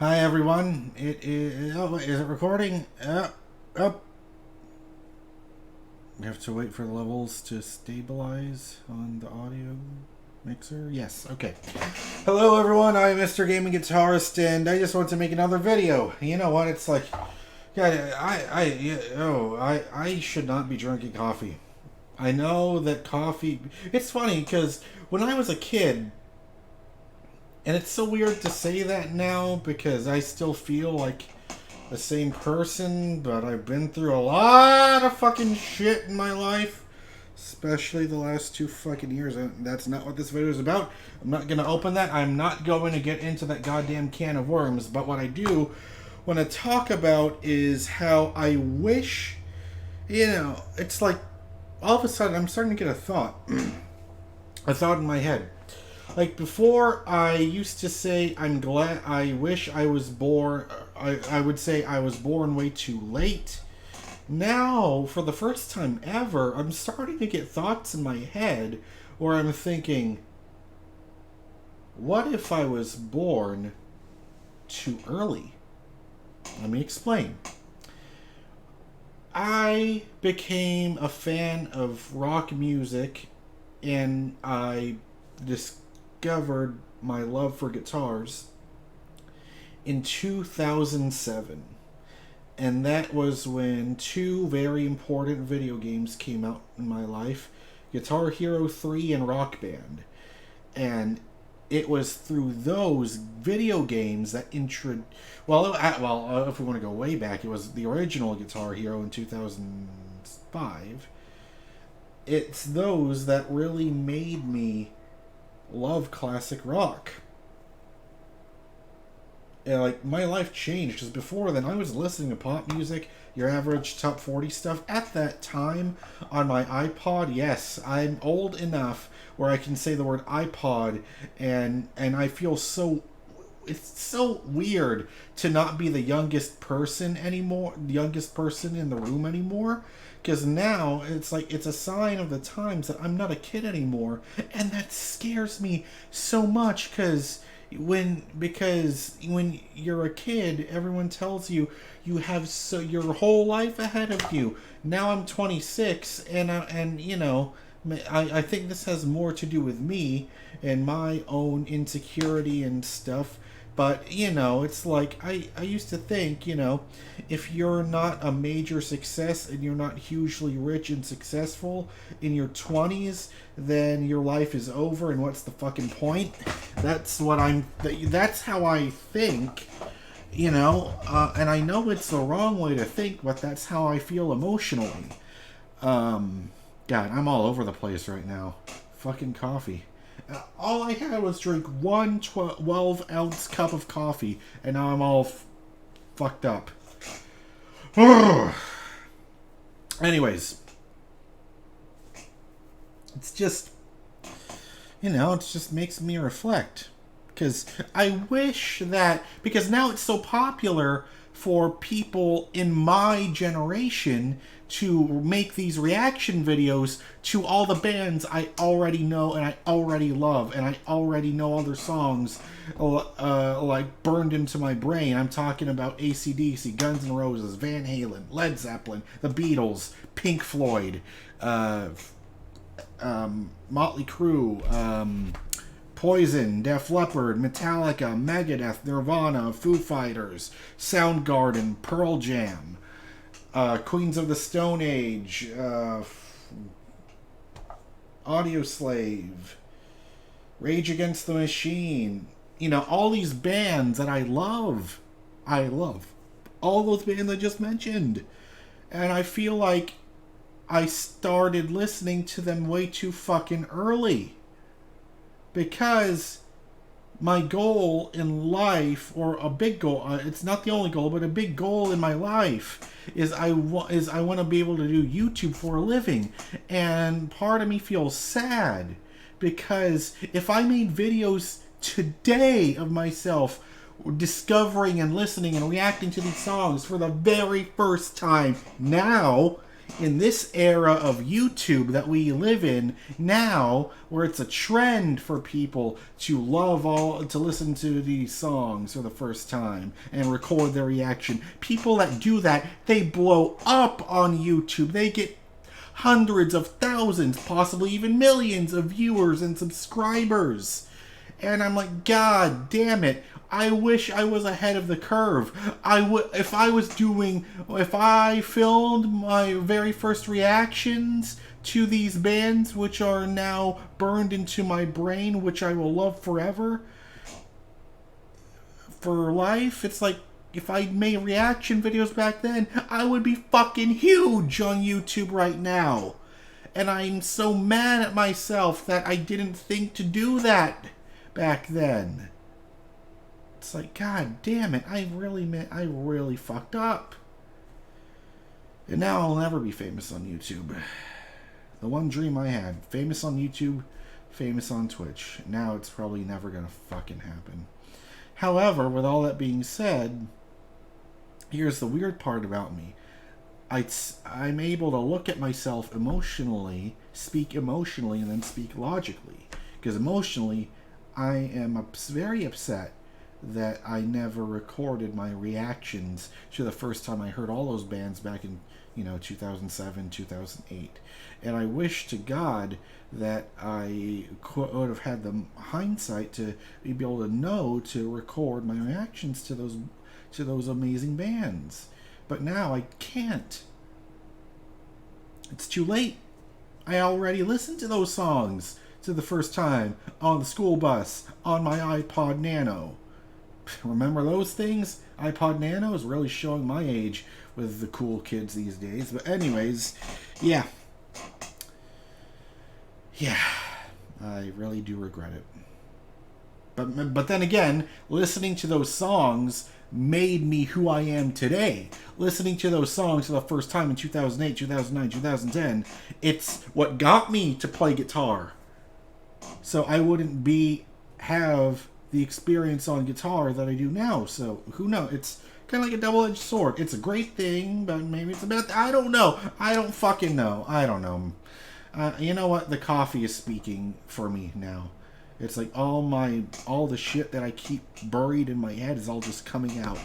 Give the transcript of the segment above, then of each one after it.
Hi everyone. It is. Oh, is it recording? Up. We have to wait for the levels to stabilize on the audio mixer. Yes. Okay. Hello everyone. I'm MrGamingGuitarist, and I just want to make another video. You know what? It's like, yeah, I should not be drinking coffee. I know that coffee. It's funny because when I was a kid. And it's so weird to say that now because I still feel like the same person, but I've been through a lot of fucking shit in my life, especially the last 2 fucking years. And that's not what this video is about. I'm not going to open that. I'm not going to get into that goddamn can of worms. But what I do want to talk about is how I wish, it's like all of a sudden I'm starting to get a thought. A thought in my head. Like before, I used to say, I wish I was born, I would say I was born way too late. Now, for the first time ever, I'm starting to get thoughts in my head where I'm thinking, what if I was born too early? Let me explain. I became a fan of rock music and I discovered my love for guitars in 2007. And that was when two very important video games came out in my life, Guitar Hero 3 and Rock Band. And it was through those video games that if we want to go way back, it was the original Guitar Hero in 2005. It's those that really made me love classic rock. And like my life changed because before then I was listening to pop music, your average top 40 stuff at that time on my iPod. Yes, I'm old enough where I can say the word iPod, and I feel so. It's so weird to not be the youngest person anymore, the youngest person in the room anymore, because now it's like it's a sign of the times that I'm not a kid anymore, and that scares me so much because when you're a kid, everyone tells you you have your whole life ahead of you. Now I'm 26, and I think this has more to do with me and my own insecurity and stuff. But, it's like, I used to think, if you're not a major success and you're not hugely rich and successful in your 20s, then your life is over and what's the fucking point? That's how I think, and I know it's the wrong way to think, but that's how I feel emotionally. God, I'm all over the place right now. Fucking coffee. All I had was drink one 12-ounce cup of coffee, and now I'm all fucked up. Anyways, it's just, it just makes me reflect. Because I wish that, because now it's so popular for people in my generation to make these reaction videos to all the bands I already know and I already love and I already know all their songs like burned into my brain. I'm talking about AC/DC, Guns N' Roses, Van Halen, Led Zeppelin, the Beatles, Pink Floyd, Motley Crue, Poison, Def Leppard, Metallica, Megadeth, Nirvana, Foo Fighters, Soundgarden, Pearl Jam, Queens of the Stone Age, Audioslave, Rage Against the Machine. All these bands that I love. I love all those bands I just mentioned. And I feel like I started listening to them way too fucking early. Because my goal in life, or a big goal, it's not the only goal, but a big goal in my life is I want to be able to do YouTube for a living. And part of me feels sad because if I made videos today of myself discovering and listening and reacting to these songs for the very first time now, in this era of YouTube that we live in now, where it's a trend for people to to listen to these songs for the first time and record their reaction. People that do that, they blow up on YouTube. They get hundreds of thousands, possibly even millions of viewers and subscribers. And I'm like, God damn it. I wish I was ahead of the curve. If I filmed my very first reactions to these bands, which are now burned into my brain, which I will love forever, for life, it's like, if I made reaction videos back then, I would be fucking huge on YouTube right now. And I'm so mad at myself that I didn't think to do that back then. It's like, God damn it, I really fucked up. And now I'll never be famous on YouTube. The one dream I had, famous on YouTube, famous on Twitch. Now it's probably never gonna fucking happen. However, with all that being said, here's the weird part about me. I'm able to look at myself emotionally, speak emotionally, and then speak logically. Because emotionally, I am very upset that I never recorded my reactions to the first time I heard all those bands back in 2007, 2008. And I wish to God that I would have had the hindsight to be able to know to record my reactions to those amazing bands. But now I can't. It's too late. I already listened to those songs to the first time on the school bus on my iPod Nano. Remember those things? iPod Nano is really showing my age with the cool kids these days. But anyways, yeah, I really do regret it. But then again, listening to those songs made me who I am today. Listening to those songs for the first time in 2008, 2009, 2010, it's what got me to play guitar. So I wouldn't have the experience on guitar that I do now. So who knows? It's kind of like a double-edged sword. It's a great thing, but maybe it's a bad thing. I don't know. I don't fucking know. I don't know. You know what? The coffee is speaking for me now. It's like all the shit that I keep buried in my head is all just coming out.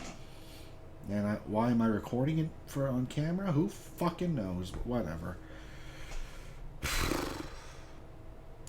And why am I recording it on camera? Who fucking knows? But whatever.